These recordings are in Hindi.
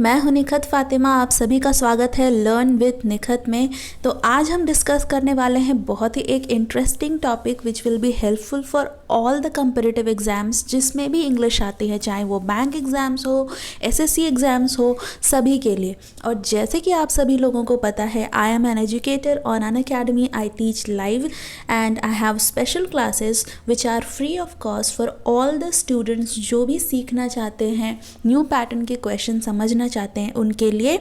मैं हूं निखत फ़ातिमा। आप सभी का स्वागत है लर्न विद निखत में। तो आज हम डिस्कस करने वाले हैं बहुत ही एक interesting topic which will be helpful for all the competitive exams जिसमें भी इंग्लिश आती है, चाहे वो बैंक एग्ज़ाम्स हो, एसएससी एग्ज़ाम्स हो, सभी के लिए। और जैसे कि आप सभी लोगों को पता है, I am an educator on Unacademy. I teach live and I have special classes which are free of cost for all the students जो भी सीखना चाहते हैं, न्यू पैटर्न के क्वेश्चन समझना चाहते हैं, उनके लिए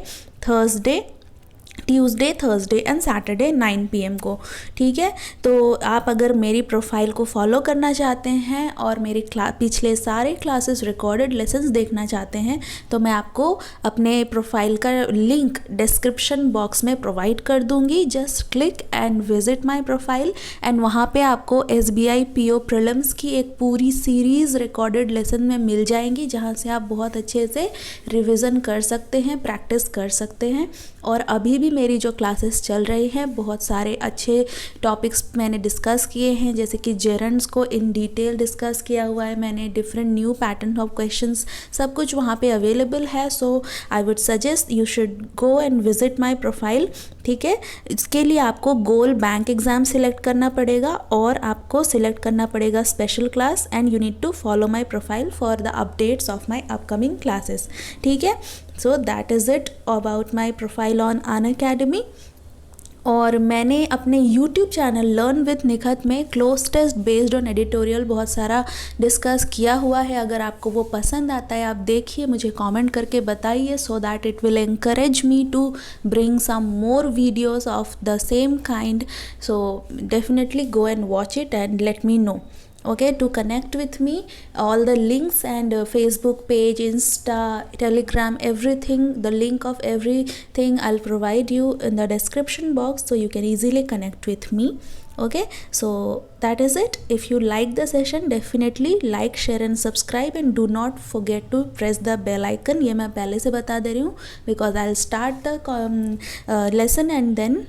Tuesday, Thursday and Saturday 9 PM को। ठीक है, तो आप अगर मेरी प्रोफाइल को फॉलो करना चाहते हैं और मेरे पिछले सारे क्लासेस रिकॉर्डेड लेसन्स देखना चाहते हैं तो मैं आपको अपने प्रोफाइल का लिंक डिस्क्रिप्शन बॉक्स में प्रोवाइड कर दूंगी। Just click and visit my profile and वहाँ पे आपको SBI PO प्रीलिम्स की एक पूरी सीरीज़ रिकॉर्डेड लेसन में मिल जाएंगी, जहाँ से आप बहुत अच्छे से रिविज़न कर सकते हैं, प्रैक्टिस कर सकते हैं। और अभी भी मेरी जो क्लासेस चल रही हैं, बहुत सारे अच्छे टॉपिक्स मैंने डिस्कस किए हैं, जैसे कि जेरंड्स को इन डिटेल डिस्कस किया हुआ है मैंने, different new pattern of questions, सब कुछ वहाँ पे अवेलेबल है। So I would suggest you should go and visit my profile. ठीक है, इसके लिए आपको गोल बैंक एग्ज़ाम सिलेक्ट करना पड़ेगा और आपको सिलेक्ट करना पड़ेगा special class and you need to follow my profile for the updates of my upcoming classes. ठीक है, so that is it about my profile on Unacademy. और मैंने अपने YouTube channel learn with Nikhat में cloze test based on editorial बहुत सारा डिस्कस किया हुआ है। अगर आपको वो पसंद आता है आप देखिए, मुझे कमेंट करके बताइए, so that it will encourage me to bring some more videos of the same kind. So definitely go and watch it and let me know. Okay, to connect with me, all the links and Facebook page, Insta, Telegram, everything, the link of everything I'll provide you in the description box, so you can easily connect with me. Okay, so that is it. If you like the session, definitely like, share and subscribe and do not forget to press the bell icon. ये मैं पहले से बता दे रही हूँ because I'll start the lesson and then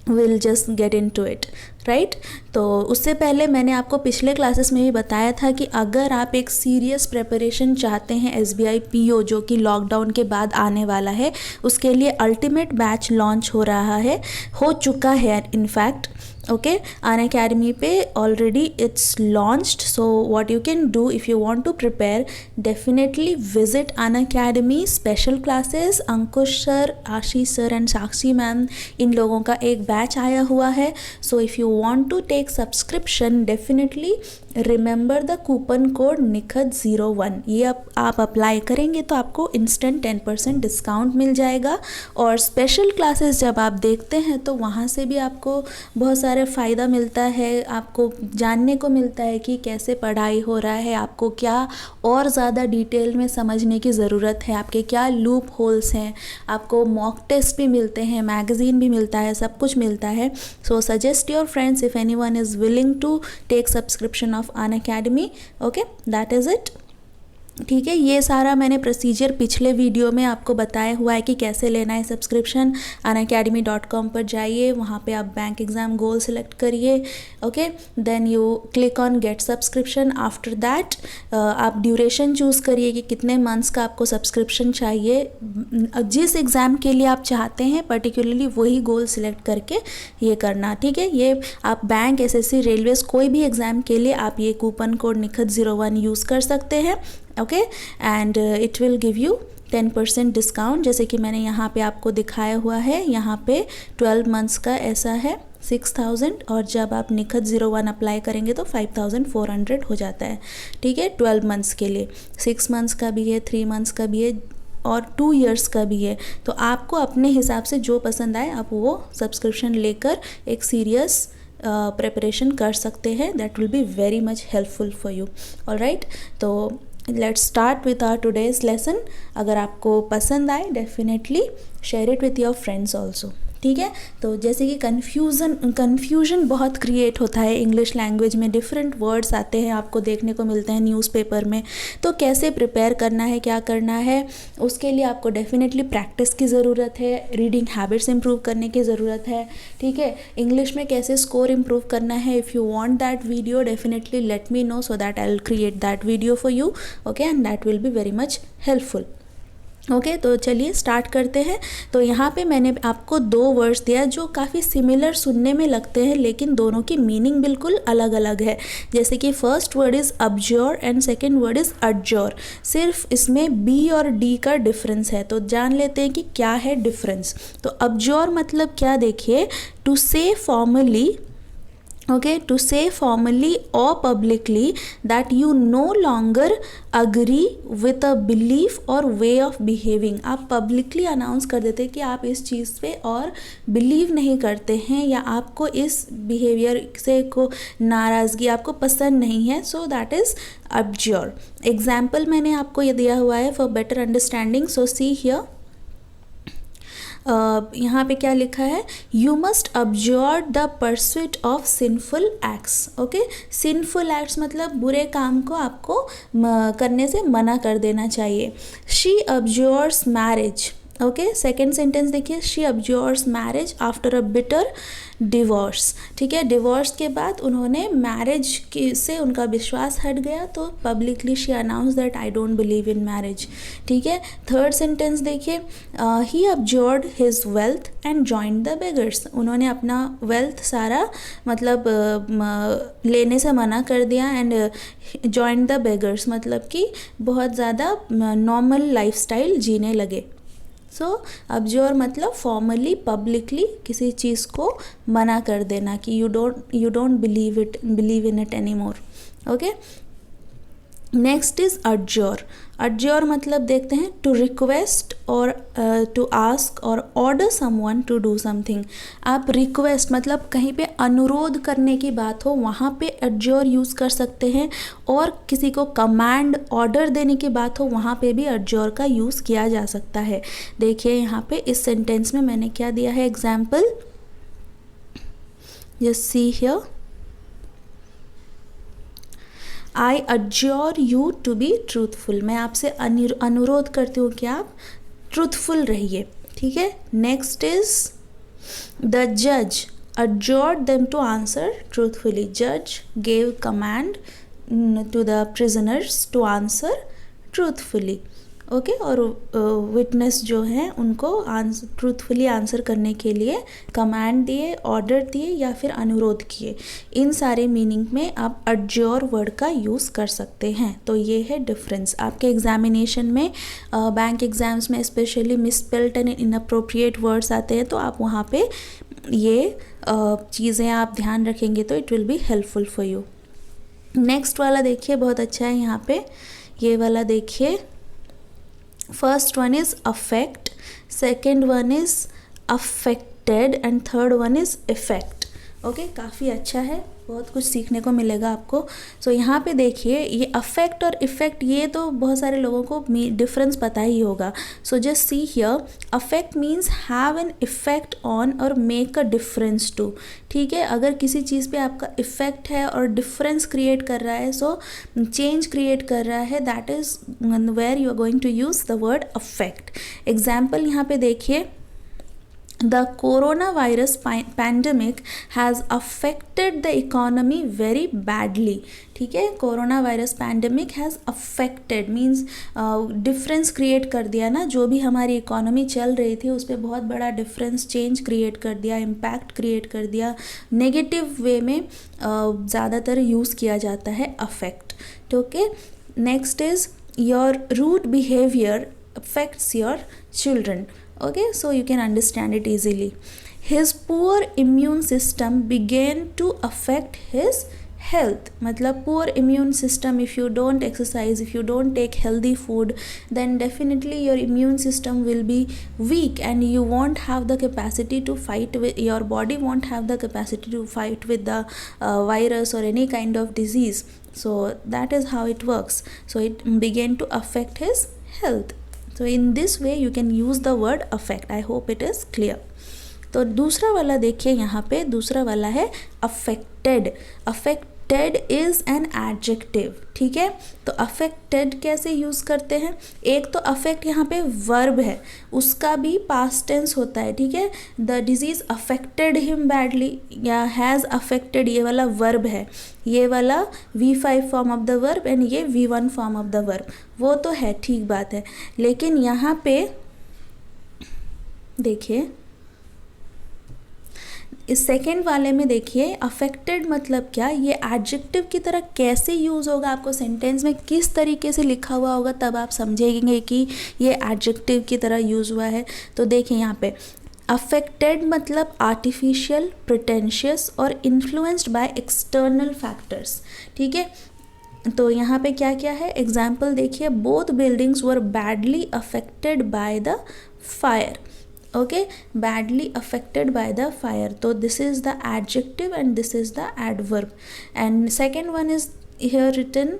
will just get into it, right. तो उससे पहले मैंने आपको पिछले क्लासेस में भी बताया था कि अगर आप एक सीरियस प्रिपरेशन चाहते हैं SBI PO जो कि लॉकडाउन के बाद आने वाला है, उसके लिए अल्टीमेट बैच लॉन्च हो चुका है इनफैक्ट। ओके, अनअकैडमी पे already it's launched. So what you can do if you want to prepare, definitely visit Unacademy special classes. Ankush sir, Ashish sir and Sakshi ma'am, इन लोगों का एक बैच आया हुआ है। So if you want to take subscription, definitely remember the coupon code निखत01। ये आप अप्लाई करेंगे तो आपको इंस्टेंट 10% डिस्काउंट मिल जाएगा। और स्पेशल क्लासेस जब आप देखते हैं तो वहाँ से भी आपको बहुत सारे फ़ायदा मिलता है, आपको जानने को मिलता है कि कैसे पढ़ाई हो रहा है, आपको क्या और ज़्यादा डिटेल में समझने की ज़रूरत है, आपके क्या लूप होल्स हैं, आपको मॉक टेस्ट भी मिलते हैं, मैगज़ीन भी मिलता है, सब कुछ मिलता है। So suggest your friends if anyone is willing to take subscription of Unacademy. Okay, that is it. ठीक है, ये सारा मैंने प्रोसीजर पिछले वीडियो में आपको बताया हुआ है कि कैसे लेना है सब्सक्रिप्शन। unacademy.com पर जाइए, वहाँ पे आप बैंक एग्ज़ाम गोल सेलेक्ट करिए। Okay, then you click on get subscription. After that आप ड्यूरेशन चूज़ करिए कि कितने मंथ्स का आपको सब्सक्रिप्शन चाहिए, जिस एग्ज़ाम के लिए आप चाहते हैं पर्टिकुलरली वही गोल सेलेक्ट करके ये करना। ठीक है, ये आप बैंक, SSC, रेलवेज़, कोई भी एग्ज़ाम के लिए आप ये कूपन कोड निखत01 यूज़ कर सकते हैं। Okay, and it will give you 10% discount, जैसे कि मैंने यहाँ पे आपको दिखाया हुआ है। यहाँ पे 12 मंथ्स का ऐसा है 6000, और जब आप निखत01 अप्लाई करेंगे तो 5400 हो जाता है। ठीक है, 12 मंथ्स के लिए, 6 मंथ्स का भी है, 3 मंथ्स का भी है और 2 इयर्स का भी है। तो आपको अपने हिसाब से जो पसंद आए आप वो सब्सक्रिप्शन लेकर एक सीरियस प्रिपरेशन कर सकते हैं। That will be very much helpful for you. Alright, तो let's start with our today's lesson. अगर आपको पसंद आए, definitely share it with your friends also. ठीक है, तो जैसे कि कन्फ्यूजन बहुत क्रिएट होता है इंग्लिश लैंग्वेज में, डिफरेंट वर्ड्स आते हैं, आपको देखने को मिलते हैं न्यूज़पेपर में। तो कैसे प्रिपेयर करना है, क्या करना है, उसके लिए आपको डेफिनेटली प्रैक्टिस की ज़रूरत है, रीडिंग हैबिट्स इंप्रूव करने की ज़रूरत है। ठीक है, इंग्लिश में कैसे स्कोर इंप्रूव करना है, if you want that video definitely let me know, so that I will create that video for you. Okay, and that will be very much helpful. Okay तो चलिए स्टार्ट करते हैं। तो यहाँ पे मैंने आपको 2 वर्ड्स दिया जो काफ़ी सिमिलर सुनने में लगते हैं, लेकिन दोनों की मीनिंग बिल्कुल अलग अलग है। जैसे कि first word is abjure and second word is adjure. सिर्फ इसमें बी और डी का डिफरेंस है, तो जान लेते हैं कि क्या है डिफरेंस। तो अब्जोर मतलब क्या, देखिए, टू से formally, okay, to say formally or publicly that you no longer agree with a belief or way of behaving। आप publicly अनाउंस कर देते हैं कि आप इस चीज़ पे और बिलीव नहीं करते हैं, या आपको इस बिहेवियर से को नाराज़गी आपको पसंद नहीं है, सो दैट इज़ अब्जोर। एग्जाम्पल मैंने आपको ये दिया हुआ है for better understanding, so see here. यहाँ पे क्या लिखा है, you must absorb the pursuit of sinful acts. Okay, sinful acts मतलब बुरे काम को आपको करने से मना कर देना चाहिए। She abjures marriage. Okay, second sentence देखिए, she abjures marriage after a bitter divorce. ठीक है, डिवोर्स के बाद उन्होंने मैरिज की से उनका विश्वास हट गया, तो publicly she announce that I don't believe in marriage. ठीक है, थर्ड सेंटेंस देखिए, he abjured his wealth and joined the beggars. उन्होंने अपना वेल्थ सारा मतलब लेने से मना कर दिया, एंड जॉइंड द बेगर्स मतलब कि बहुत ज़्यादा नॉर्मल लाइफस्टाइल जीने लगे। सो अब्जोर मतलब फॉर्मली पब्लिकली किसी चीज़ को मना कर देना कि you don't believe in it any more. Okay, next is adjure. Adjure मतलब देखते हैं टू रिक्वेस्ट और टू आस्क और order someone to do something. आप रिक्वेस्ट मतलब कहीं पे अनुरोध करने की बात हो, वहाँ पे अडजोर यूज़ कर सकते हैं, और किसी को कमांड ऑर्डर देने की बात हो, वहाँ पे भी अडजोर का यूज़ किया जा सकता है। देखिए यहाँ पे इस सेंटेंस में मैंने क्या दिया है example, just see here, I adjure you to be truthful. मैं आपसे अनुरोध करती हूँ कि आप ट्रूथफुल रहिए। ठीक है, नेक्स्ट इज द जज adjured them to answer truthfully। Judge gave command to the prisoners to answer truthfully। Okay, और विटनेस जो हैं उनको ट्रूथफुली आंसर करने के लिए कमांड दिए, ऑर्डर दिए या फिर अनुरोध किए। इन सारे मीनिंग में आप अडजोर वर्ड का यूज़ कर सकते हैं। तो ये है डिफरेंस। आपके एग्जामिनेशन में बैंक एग्ज़ाम्स में specially misspelled and inappropriate words आते हैं, तो आप वहाँ पे ये चीज़ें आप ध्यान रखेंगे तो it will be helpful for you. Next वाला देखिए, बहुत अच्छा है यहाँ पे, ये वाला देखिए। First one is affect, second one is affected and third one is effect. Okay, काफ़ी अच्छा है, बहुत कुछ सीखने को मिलेगा आपको। सो यहाँ पे देखिए, ये अफेक्ट और इफेक्ट, ये तो बहुत सारे लोगों को डिफरेंस पता ही होगा। So just see here, affect means have an effect on और मेक अ डिफरेंस टू। ठीक है, अगर किसी चीज़ पे आपका इफेक्ट है और डिफरेंस क्रिएट कर रहा है, सो चेंज क्रिएट कर रहा है, that is where you are going to use the word affect. Example यहाँ पे देखिए, The coronavirus pandemic has affected the economy very badly। ठीक है, corona virus pandemic has affected means difference create कर दिया ना, जो भी हमारी इकोनॉमी चल रही थी उस पर बहुत बड़ा डिफरेंस चेंज क्रिएट कर दिया, इम्पैक्ट क्रिएट कर दिया। नेगेटिव वे में ज़्यादातर यूज़ किया जाता है affect. Okay, next is your rude behaviour affects your children. Okay, so you can understand it easily। His poor immune system began to affect his health। मतलब poor immune system, if you don't exercise, if you don't take healthy food, then definitely your immune system will be weak and you won't have the capacity to fight with, your body won't have the capacity to fight with the virus or any kind of disease। So that is how it works। So it began to affect his health। So in this way you can use the word affect। I hope it is clear। तो दूसरा वाला देखिए, यहाँ पे दूसरा वाला है affected। Affected is an adjective, ठीक है। तो अफेक्टेड कैसे यूज़ करते हैं, एक तो अफेक्ट यहाँ पे वर्ब है, उसका भी पास्ट टेंस होता है, ठीक है। The disease affected him badly या हैज़ अफेक्टेड, ये वाला वर्ब है, ये वाला V5 form of the verb and ये V1 form of the verb, वो तो है, ठीक बात है। लेकिन यहाँ पे देखिए इस सेकेंड वाले में देखिए अफेक्टेड मतलब क्या, ये एडजेक्टिव की तरह कैसे यूज़ होगा, आपको सेंटेंस में किस तरीके से लिखा हुआ होगा तब आप समझेंगे कि ये एडजेक्टिव की तरह यूज़ हुआ है। तो देखिए यहाँ पे अफेक्टेड मतलब आर्टिफिशियल, प्रिटेंशियस और इन्फ्लुएंस्ड बाय एक्सटर्नल फैक्टर्स, ठीक है। तो यहाँ पे क्या क्या है, एग्जाम्पल देखिए, both buildings were badly affected by the fire, okay, badly affected by the fire. So this is the adjective and this is the adverb. And second one is here written,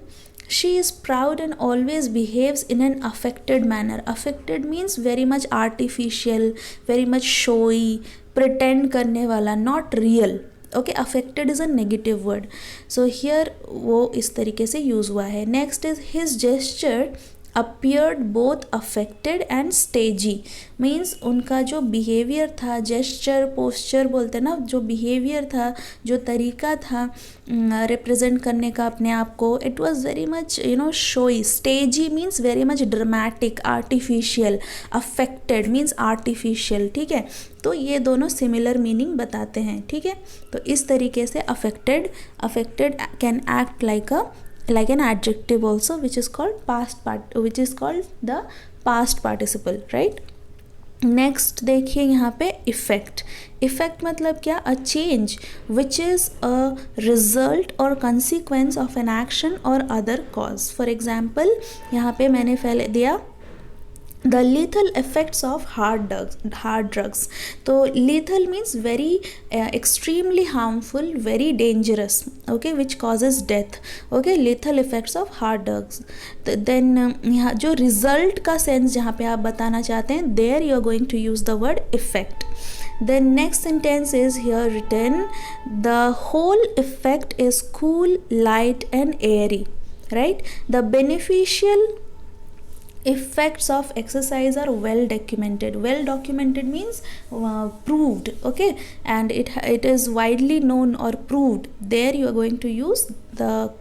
she is proud and always behaves in an affected manner. Affected means very much artificial, very much showy, pretend करने वाला, not real. Okay, affected is a negative word, so here वो इस तरीके से यूज़ हुआ है। Next is his gesture appeared both affected and stagey, means उनका जो बिहेवियर था, जेस्चर पोस्चर बोलते हैं ना, जो बिहेवियर था, जो तरीका था रिप्रेजेंट करने का अपने आप को, it was very much showy. Stagy means very much dramatic, artificial, affected means artificial, ठीक है। तो ये दोनों सिमिलर मीनिंग बताते हैं, ठीक है। तो इस तरीके से affected can act like an adjective also, which is called the past participle, right? Next देखिए यहाँ पे इफ़ेक्ट मतलब क्या, a change which is a result और कंसिक्वेंस ऑफ एन एक्शन और अदर कॉज। फॉर एग्जाम्पल यहाँ पे मैंने पहले दिया the lethal effects of hard drugs. तो lethal means very extremely harmful, very dangerous, okay, which causes death, okay, lethal effects of hard drugs. then यहाँ जो result का sense जहाँ पे आप बताना चाहते हैं, there you are going to use the word effect. Then next sentence is here written, the whole effect is cool, light and airy, right? The beneficial effects of exercise are well documented. Well documented means proved, okay, and it is widely known or proved. There you are going to use the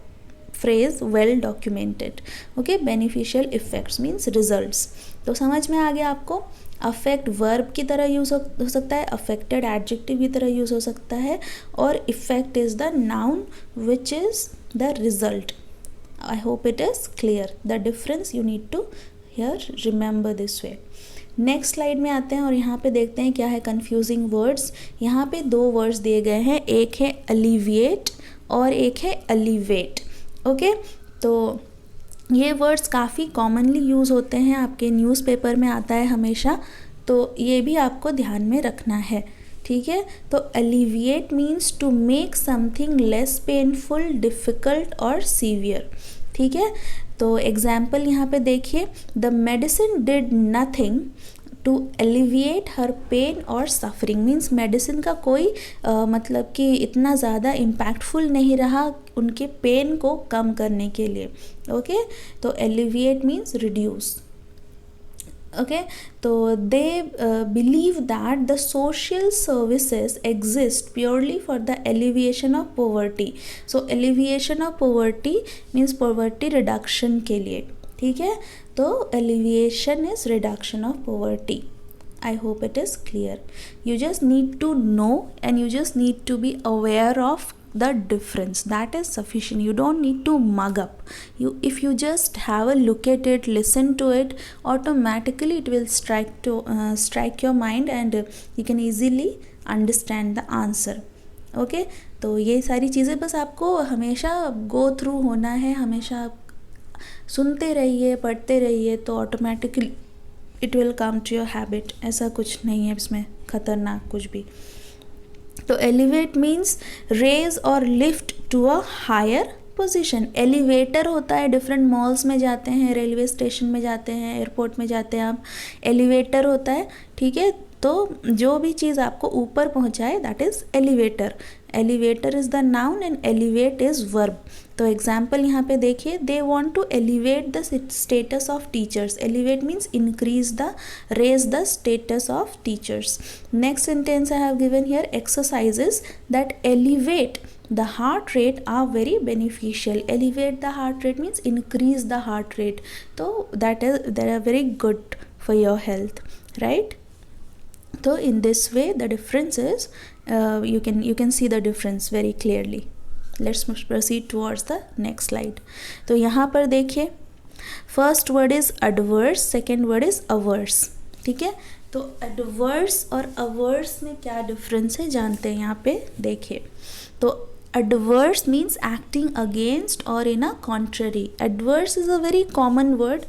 phrase well documented, okay. beneficial effects means results. तो समझ में आ गया आपको, अफेक्ट वर्ब की तरह यूज़ हो सकता है, अफेक्टेड एडजेक्टिव की तरह यूज़ हो सकता है, और effect is the noun which is the result. I hope it is clear. The difference you need to here remember this way. Next slide में आते हैं और यहाँ पे देखते हैं क्या है कंफ्यूजिंग वर्ड्स. यहाँ पे दो वर्ड्स दिए गए हैं, एक है अलिविएट और एक है अलिवेट, ओके. तो ये वर्ड्स काफ़ी कॉमनली यूज़ होते हैं, आपके न्यूज़पेपर में आता है हमेशा, तो ये भी आपको ध्यान में रखना है, ठीक है. तो alleviate means to make something less painful, difficult और सीवियर, ठीक है. तो एग्जाम्पल यहाँ पे देखिए, the medicine did nothing to alleviate her pain और सफरिंग, मीन्स मेडिसिन का कोई मतलब कि इतना ज़्यादा इम्पैक्टफुल नहीं रहा उनके पेन को कम करने के लिए, ओके. तो एलिविएट मीन्स रिड्यूस, okay. तो they believe that the social services exist purely for the alleviation of poverty. So alleviation of poverty means poverty reduction के लिए, ठीक है. तो alleviation is reduction of poverty. I hope it is clear. You just need to know and you just need to be aware of the difference. That is sufficient. You don't need to mug up. If you just have a look at it, listen to it, automatically it will strike your mind and you can easily understand the answer, okay. तो ये सारी चीज़ें बस आपको हमेशा go through होना है, हमेशा सुनते रहिए, पढ़ते रहिए, तो automatically it will come to your habit. ऐसा कुछ नहीं है इसमें खतरनाक कुछ भी. तो एलिवेट मीन्स रेज और lift to a higher position. Elevator होता है, डिफरेंट मॉल्स में जाते हैं, रेलवे स्टेशन में जाते हैं, एयरपोर्ट में जाते हैं आप, एलिवेटर होता है, ठीक है. तो जो भी चीज़ आपको ऊपर पहुंचाए that is elevator. Elevator is the noun and elevate is verb. तो एग्जाम्पल यहाँ पे देखिए, they want to elevate the status of teachers. Elevate means increase the, raise the status of teachers. Next sentence I have given here, exercises that elevate the heart rate are very beneficial. Elevate the heart rate means increase the heart rate. So that is, they are very good for your health, right? So in this way the difference is you can see the difference very clearly. Let's proceed towards the next slide. तो यहाँ पर देखिए, first word is adverse, second word is averse. ठीक है, तो adverse और averse में क्या difference है जानते हैं. यहाँ पे देखिए, तो adverse means acting against or in a contrary. Adverse is a very common word,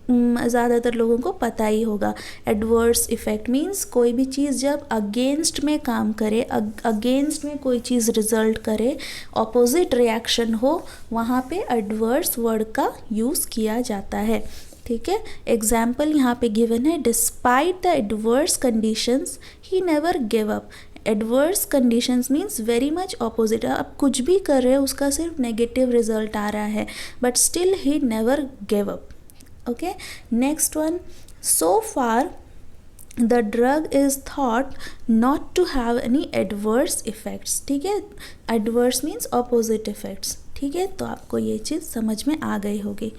ज़्यादातर लोगों को पता ही होगा. एडवर्स इफ़ेक्ट मीन्स कोई भी चीज़ जब अगेंस्ट में काम करे, अगेंस्ट में कोई चीज़ रिजल्ट करे, ऑपोजिट रिएक्शन हो, वहाँ पे एडवर्स वर्ड का यूज़ किया जाता है. ठीक है, एग्जाम्पल यहाँ पे गिवन है, despite the adverse conditions he never give up. Adverse conditions means very much opposite. आप कुछ भी कर रहे हो उसका सिर्फ नेगेटिव रिजल्ट आ रहा है, but still he never give up. Okay, next one, so far the drug is thought not to have any adverse effects. ठीक है, एडवर्स मीन्स ऑपोजिट इफेक्ट्स. ठीक है, तो आपको ये चीज़ समझ में आ गई होगी.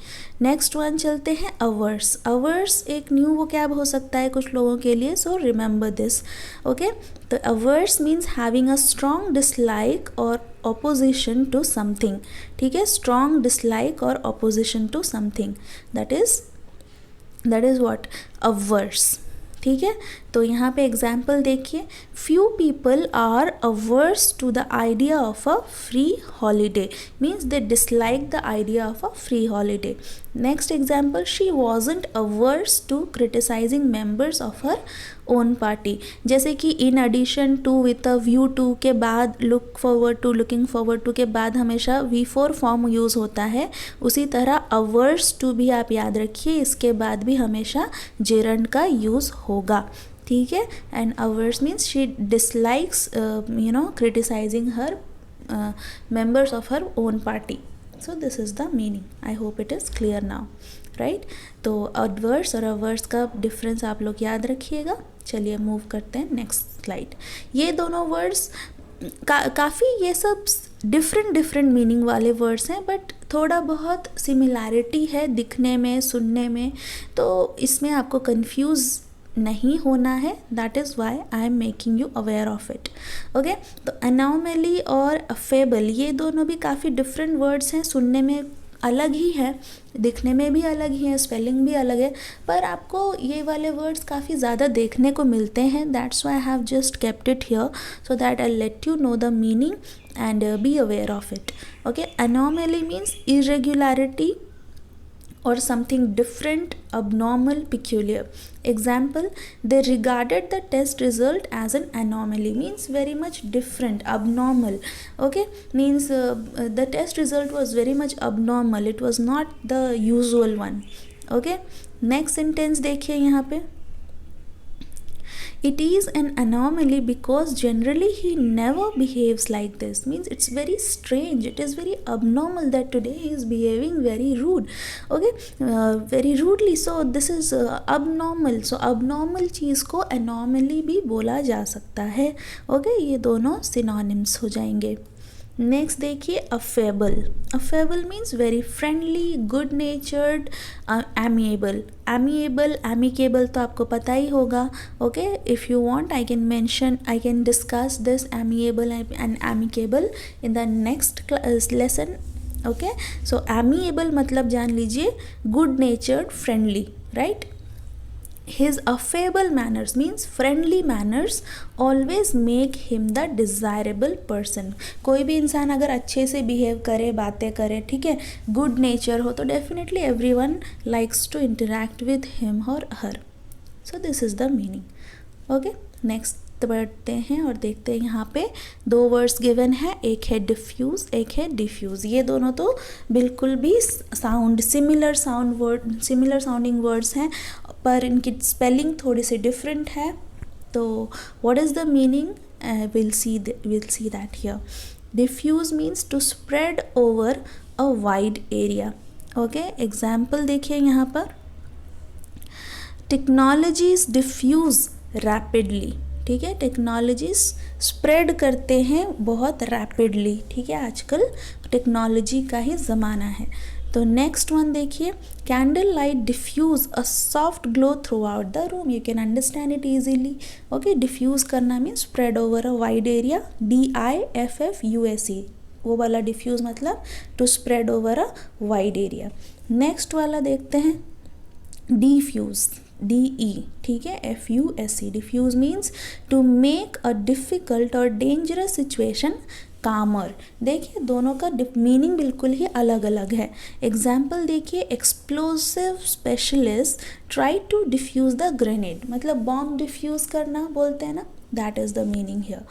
नेक्स्ट वन चलते हैं, अवर्स. अवर्स एक न्यू वोकैब हो सकता है कुछ लोगों के लिए, सो रिमेंबर दिस. ओके, तो averse means having a strong dislike और ऑपोजिशन टू समथिंग. ठीक है, स्ट्रॉन्ग डिसलाइक और opposition to something, that is what, averse. ठीक है, तो यहाँ पे एग्जाम्पल देखिए, few people are averse to the idea of a free holiday. Means they dislike the idea of a free holiday. Next example, she wasn't averse to criticising members of her own party. जैसे कि in addition to, with a view to के बाद look forward to, looking forward to के बाद हमेशा V4 फॉर्म यूज़ होता है. उसी तरह अवर्स टू भी आप याद रखिए, इसके बाद भी हमेशा जेरंड का यूज़ होगा. ठीक है, and averse means she dislikes criticising her members of her own party. So this is the meaning. I hope it is clear now, right? तो adverse और averse का डिफरेंस आप लोग याद रखिएगा. चलिए मूव करते हैं नेक्स्ट स्लाइड. ये दोनों वर्ड्स काफ़ी ये सब डिफरेंट मीनिंग वाले वर्ड्स हैं, बट थोड़ा बहुत सिमिलैरिटी है दिखने में, सुनने में, तो इसमें आपको कंफ्यूज नहीं होना है. That is why I am making you aware of it. Okay, तो अनोमली और अफेबल ये दोनों भी काफ़ी डिफरेंट वर्ड्स हैं, सुनने में अलग ही है, दिखने में भी अलग ही है, स्पेलिंग भी अलग है, पर आपको ये वाले वर्ड्स काफ़ी ज़्यादा देखने को मिलते हैं. That's why I have just kept it here so that I let you know the meaning and be aware of it. Okay, anomaly means irregularity or something different, abnormal, peculiar. Example, they regarded the test result as an anomaly, means very much different, abnormal. Okay, means the test result was very much abnormal, it was not the usual one. Okay, next sentence देखिए यहाँ पे, it is an anomaly because generally he never behaves like this. Means it's very strange, it is very abnormal that today he is behaving very rude. Okay, very rudely. So this is abnormal. So abnormal चीज़ को anomaly भी बोला जा सकता है. Okay, ये दोनों synonyms हो जाएंगे. नेक्स्ट देखिए, affable. Affable means very friendly, good नेचर्ड, amiable. Amicable तो आपको पता ही होगा. Okay, if you want I can discuss this amiable and amicable in the next lesson. Okay, so amiable मतलब जान लीजिए good नेचर्ड, friendly, right. His affable manners means friendly manners always make him the desirable person. कोई भी इंसान अगर अच्छे से बिहेव करे, बातें करे, ठीक है, गुड नेचर हो, तो definitely everyone likes to interact with him or her. So this is the meaning. Okay, next बढ़ते हैं और देखते हैं. यहाँ पे दो वर्ड्स गिवन है, एक है डिफ्यूज़, एक है डिफ्यूज़. ये दोनों तो बिल्कुल भी सिमिलर साउंडिंग वर्ड्स हैं, पर इनकी स्पेलिंग थोड़ी सी डिफरेंट है. तो what is the meaning? We'll see that here. Diffuse means to spread over a wide area. Okay, example देखिए यहाँ पर, टेक्नोलॉजीज डिफ्यूज़ रैपिडली, ठीक है, टेक्नोलॉजीज स्प्रेड करते हैं बहुत रैपिडली, ठीक है, आजकल टेक्नोलॉजी का ही ज़माना है। तो नेक्स्ट वन देखिए, candle light diffuse a soft glow throughout the room, you can understand it easily. Okay, diffuse करना means spread over a wide area, DIFFUSE, वो वाला डिफ्यूज़ मतलब to spread over a wide area. Next वाला देखते हैं, डिफ्यूज़, DE, ठीक है, FUSE, defuse means to make a difficult और डेंजरस सिचुएशन कामर। देखिए दोनों का मीनिंग बिल्कुल ही अलग अलग है। एग्जाम्पल देखिए, explosive specialist try to defuse the grenade, मतलब बॉम्ब डिफ्यूज़ करना बोलते हैं ना, that is the meaning here.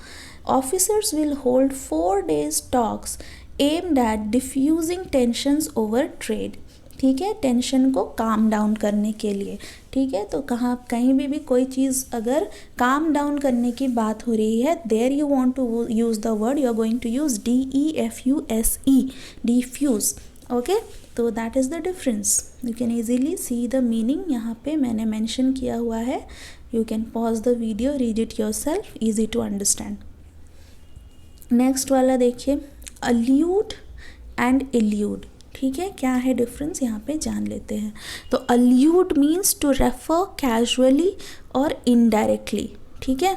Officers will hold 4 days talks aimed at defusing tensions over trade, ठीक है, टेंशन को काम डाउन करने के लिए, ठीक है। तो कहीं भी कोई चीज़ अगर काम डाउन करने की बात हो रही है, there you want to use the word, you are going to use DEFUSE, defuse. Okay, तो that is the difference. You can easily see the meaning, यहाँ पे मैंने मेंशन किया हुआ है, you can pause the video, read it yourself, easy to understand. Next वाला देखिए, अल्यूड एंड इल्यूड, ठीक है, क्या है डिफरेंस यहाँ पे जान लेते हैं। तो allude means to refer casually और इनडायरेक्टली, ठीक है,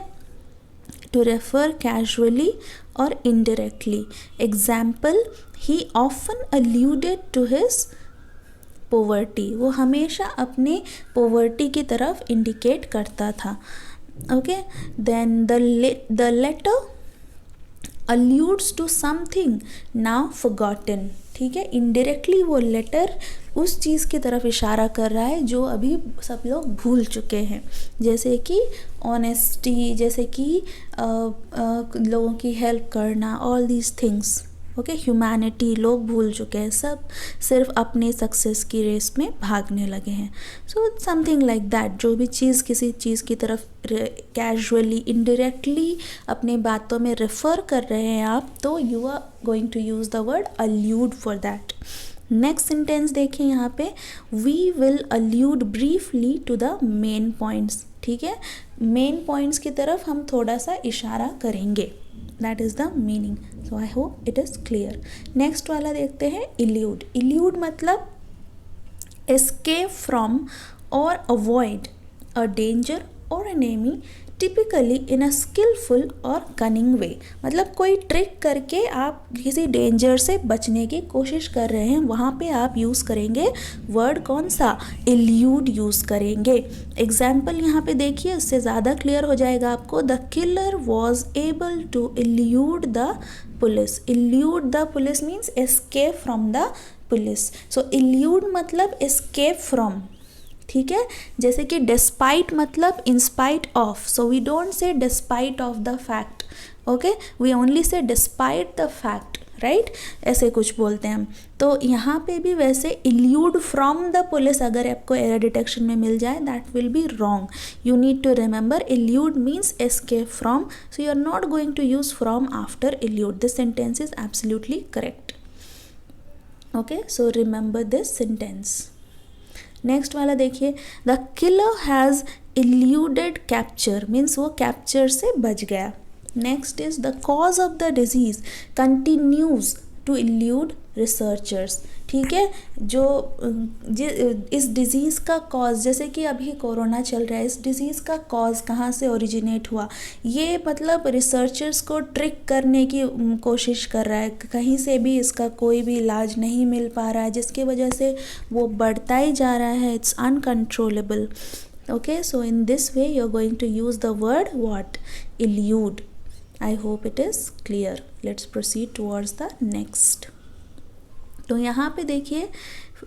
टू रेफर कैजुअली और indirectly. Example, he often alluded to his poverty, वो हमेशा अपने पोवर्टी की तरफ इंडिकेट करता था। Okay, then the latter alludes to something now forgotten, ठीक है, इनडायरेक्टली वो लेटर उस चीज़ की तरफ इशारा कर रहा है जो अभी सब लोग भूल चुके हैं, जैसे कि ऑनेस्टी, जैसे कि लोगों की हेल्प करना, all these things. Okay, humanity लोग भूल चुके हैं, सब सिर्फ अपने सक्सेस की रेस में भागने लगे हैं। सो समथिंग लाइक दैट, जो भी चीज़ किसी चीज़ की तरफ कैजुअली इनडायरेक्टली अपने बातों में रेफ़र कर रहे हैं आप, तो you are going to use the word allude for that. Next sentence देखें यहाँ पे, we will allude briefly to the main points, ठीक है, मेन पॉइंट्स की तरफ हम थोड़ा सा इशारा करेंगे, that is the meaning. So I hope it is clear. Next वाला देखते हैं, इल्यूड। इल्यूड मतलब एस्केप फ्रॉम और अवॉइड अ डेंजर और an enemy, typically in a skilful और कनिंग वे, मतलब कोई ट्रिक करके आप किसी डेंजर से बचने की कोशिश कर रहे हैं, वहाँ पे आप यूज़ करेंगे वर्ड कौन सा, इल्यूड यूज़ करेंगे। एग्जाम्पल यहाँ पे देखिए, उससे ज़्यादा क्लियर हो जाएगा आपको। The killer was able to elude the police. Elude the police means escape from the police. So elude मतलब एस्केप फ्रॉम, ठीक है, जैसे कि डिस्पाइट मतलब in spite of, so we don't say despite of the fact, okay, we only say despite the fact, right, ऐसे कुछ बोलते हैं हम। तो यहाँ पे भी वैसे इल्यूड फ्रॉम द पुलिस अगर आपको एरर डिटेक्शन में मिल जाए, that will be wrong. You need to remember elude means escape from, so you are not going to use from after elude. This sentence is absolutely correct. Okay, so remember this sentence. Next वाला देखिए, the killer has eluded capture, means वो कैप्चर से बच गया। Next is the cause of the disease continues to elude researchers, ठीक है, इस डिज़ीज़ का कॉज, जैसे कि अभी कोरोना चल रहा है, इस डिज़ीज़ का कॉज कहाँ से ओरिजिनेट हुआ, ये मतलब रिसर्चर्स को ट्रिक करने की कोशिश कर रहा है, कहीं से भी इसका कोई भी इलाज नहीं मिल पा रहा है, जिसकी वजह से वो बढ़ता ही जा रहा है, it's uncontrollable. Okay, so in this way you are going to use the word what, elude. I hope it is clear. Let's proceed towards the next. तो यहाँ पे देखिए,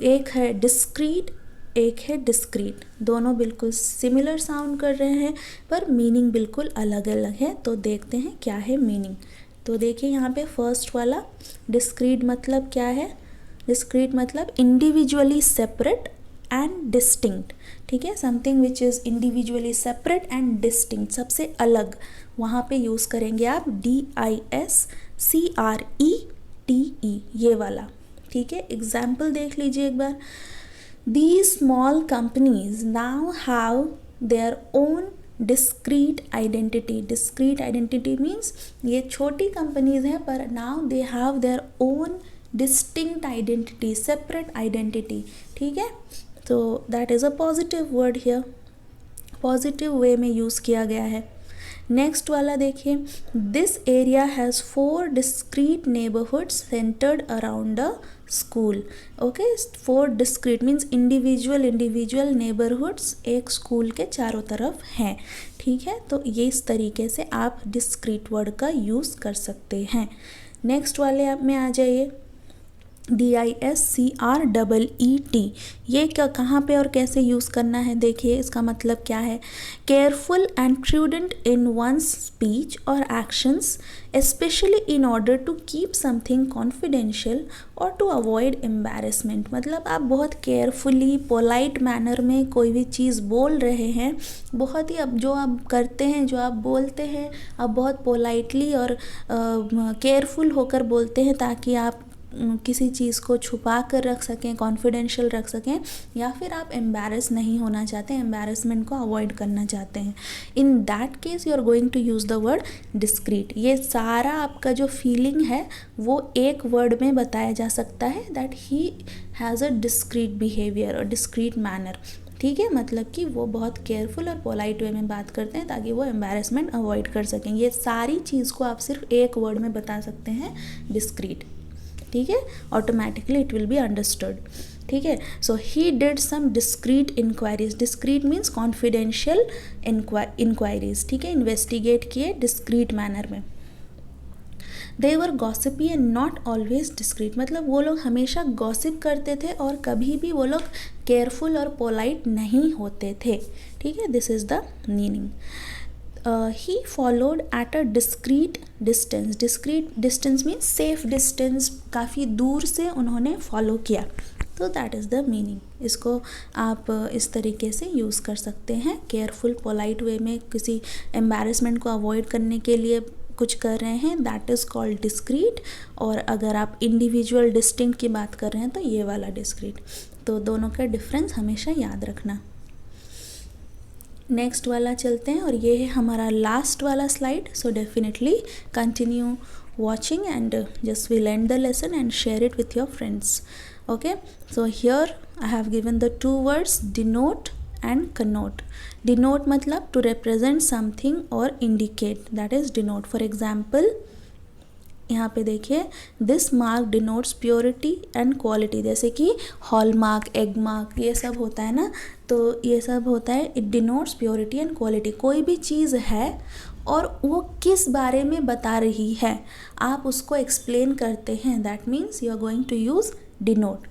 एक है डिस्क्रीट, एक है डिस्क्रीट, दोनों बिल्कुल सिमिलर साउंड कर रहे हैं पर मीनिंग बिल्कुल अलग अलग है। तो देखते हैं क्या है मीनिंग। तो देखिए यहाँ पे फर्स्ट वाला डिस्क्रीट मतलब क्या है, डिस्क्रीट मतलब इंडिविजुअली सेपरेट एंड डिस्टिंक्ट, ठीक है, something which is individually separate and distinct, सबसे अलग, वहाँ पे यूज़ करेंगे आप DISCRETE, ये वाला। ठीक है, एग्जाम्पल देख लीजिए एक बार। These small companies now have their own discrete identity. Discrete identity means ये छोटी कंपनीज हैं पर now they have their own distinct identity, separate identity. ठीक है, तो that is a positive word here, positive way में यूज़ किया गया है। नेक्स्ट वाला देखिए, this area has 4 discrete neighbourhoods centred around a school. Okay, 4 discrete means individual neighbourhoods एक स्कूल के चारों तरफ हैं। ठीक है, तो ये इस तरीके से आप डिस्क्रीट वर्ड का यूज़ कर सकते हैं। नेक्स्ट वाले आप में आ जाइए, DISCREET, ये क्या, कहाँ पे और कैसे यूज़ करना है, देखिए इसका मतलब क्या है। Careful and prudent in one's speech और actions, specially in order to keep something confidential और टू अवॉइड एम्बैरेसमेंट। मतलब आप बहुत केयरफुली पोलाइट मैनर में कोई भी चीज़ बोल रहे हैं, बहुत ही, अब जो आप करते हैं, जो आप बोलते हैं, आप बहुत पोलाइटली और केयरफुल होकर बोलते हैं ताकि आप किसी चीज़ को छुपा कर रख सकें, कॉन्फिडेंशियल रख सकें, या फिर आप एम्बैरस नहीं होना चाहते, एम्बैरसमेंट को अवॉइड करना चाहते हैं। In that case you are going to use the word discreet. ये सारा आपका जो फीलिंग है वो एक वर्ड में बताया जा सकता है, that he has a discrete behaviour और डिस्क्रीट मैनर। ठीक है, मतलब कि वो बहुत केयरफुल और पोलाइट वे में बात करते हैं ताकि वो एम्बैरसमेंट अवॉइड कर सकें। ये सारी चीज़ को आप सिर्फ एक वर्ड में बता सकते हैं, डिस्क्रीट। ठीक है, automatically it will be understood. ठीक है, so he did some discreet inquiries. Discreet means confidential inquiries. ठीक है, इन्वेस्टिगेट किए डिस्क्रीट मैनर में। They were gossipy and not always discreet, मतलब वो लोग हमेशा गॉसिप करते थे और कभी भी वो लोग केयरफुल और पोलाइट नहीं होते थे। ठीक है, this is the meaning. He followed at a discreet distance. Discreet distance means safe distance, काफ़ी दूर से उन्होंने फॉलो किया, तो दैट इज़ द मीनिंग। इसको आप इस तरीके से यूज़ कर सकते हैं, केयरफुल पोलाइट वे में किसी एम्बैरसमेंट को अवॉइड करने के लिए कुछ कर रहे हैं, दैट इज़ कॉल्ड डिस्क्रीट। और अगर आप इंडिविजुअल डिस्टिंक्ट की बात कर रहे हैं तो ये वाला डिस्क्रीट। तो दोनों का डिफरेंस हमेशा याद रखना। नेक्स्ट वाला चलते हैं और ये है हमारा लास्ट वाला slide. So definitely continue watching and just will end the lesson and share it with your friends. Okay, so here I have given the 2 words, denote and connote. Denote मतलब to represent something or indicate, that is denote. For example, यहाँ पे देखिए, this mark denotes purity and quality, जैसे कि हॉल मार्क, एग मार्क, ये सब होता है ना, तो ये सब होता है, it denotes purity and quality. कोई भी चीज़ है और वो किस बारे में बता रही है, आप उसको एक्सप्लेन करते हैं, that means you are going to use denote.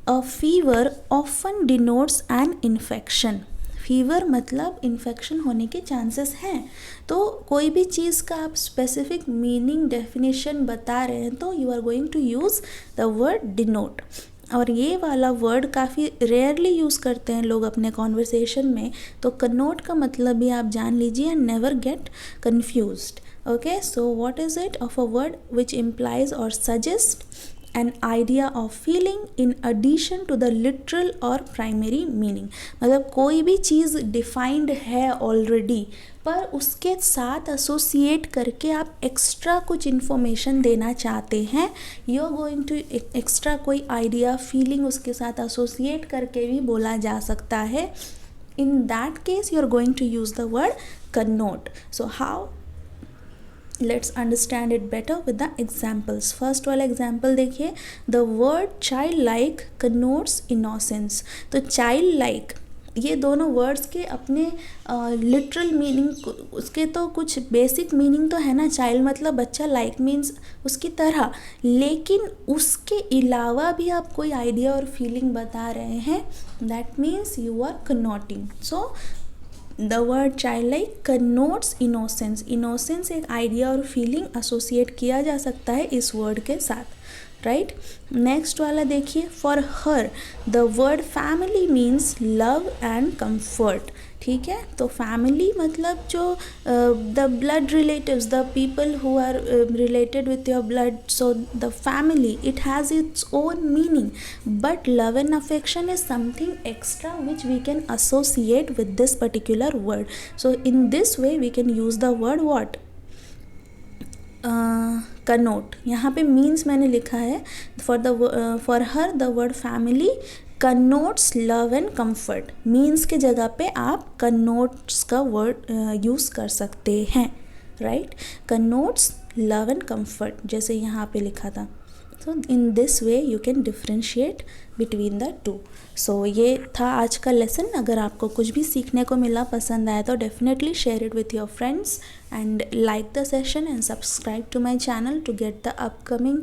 A fever often denotes an infection. Fever मतलब इन्फेक्शन होने के चांसेस हैं, तो कोई भी चीज़ का आप स्पेसिफिक मीनिंग डेफिनेशन बता रहे हैं तो you are going to use the word denote. और ये वाला वर्ड काफ़ी रेयरली यूज़ करते हैं लोग अपने कॉन्वर्सेशन में, तो कनोट का मतलब भी आप जान लीजिए, and never get confused. Okay, so what is it of a word which implies और suggest an idea of feeling in addition to the literal or primary meaning। मतलब कोई भी चीज़ डिफाइंड है ऑलरेडी, पर उसके साथ एसोसिएट करके आप एक्स्ट्रा कुछ इन्फॉर्मेशन देना चाहते हैं, you are going to extra कोई आइडिया, फीलिंग उसके साथ एसोसिएट करके भी बोला जा सकता है। In that case you are going to use the word connote. So how? Let's understand it better with the examples. First वाला example देखिए, the word childlike connotes innocence. तो childlike ये दोनों वर्ड्स के अपने लिटरल मीनिंग, उसके तो कुछ बेसिक मीनिंग तो है ना, चाइल्ड मतलब बच्चा, लाइक मीन्स उसकी तरह, लेकिन उसके अलावा भी आप कोई आइडिया और फीलिंग बता रहे हैं, that means you are connoting. So the word child connotes innocence. Innocence एक आइडिया और फीलिंग एसोसिएट किया जा सकता है इस वर्ड के साथ. राइट। नेक्स्ट वाला देखिए, for her the word family means love and comfort. ठीक है, तो फैमिली मतलब जो the blood relatives, the people who are related with your blood, so the family it has its own meaning, but love and affection is something extra which we can associate with this particular word. So in this way we can use the word what, connote. यहाँ पे मीन्स मैंने लिखा है, for her the word family connotes love and comfort. Means के जगह पे आप कनोट्स का वर्ड यूज़ कर सकते हैं, right. Connotes love and comfort जैसे यहाँ पे लिखा था। So in this way you can differentiate between the two. So ये था आज का लेसन। अगर आपको कुछ भी सीखने को मिला, पसंद आया, तो definitely share it with your friends and like the session and subscribe to my channel to get the upcoming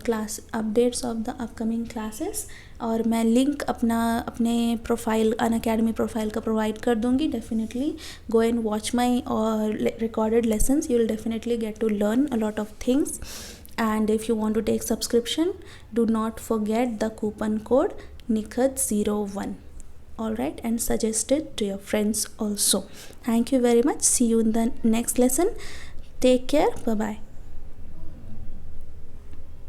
class updates of the upcoming classes. और मैं लिंक अपने प्रोफाइल, अनअकैडमी प्रोफाइल का प्रोवाइड कर दूँगी। Definitely go and watch my recorded lessons, you will definitely get to learn a lot of things. And if you want to take subscription, do not forget the coupon code nikhat01. All right, and suggest it to your friends also. Thank you very much. See you in the next lesson. Take care. Bye bye.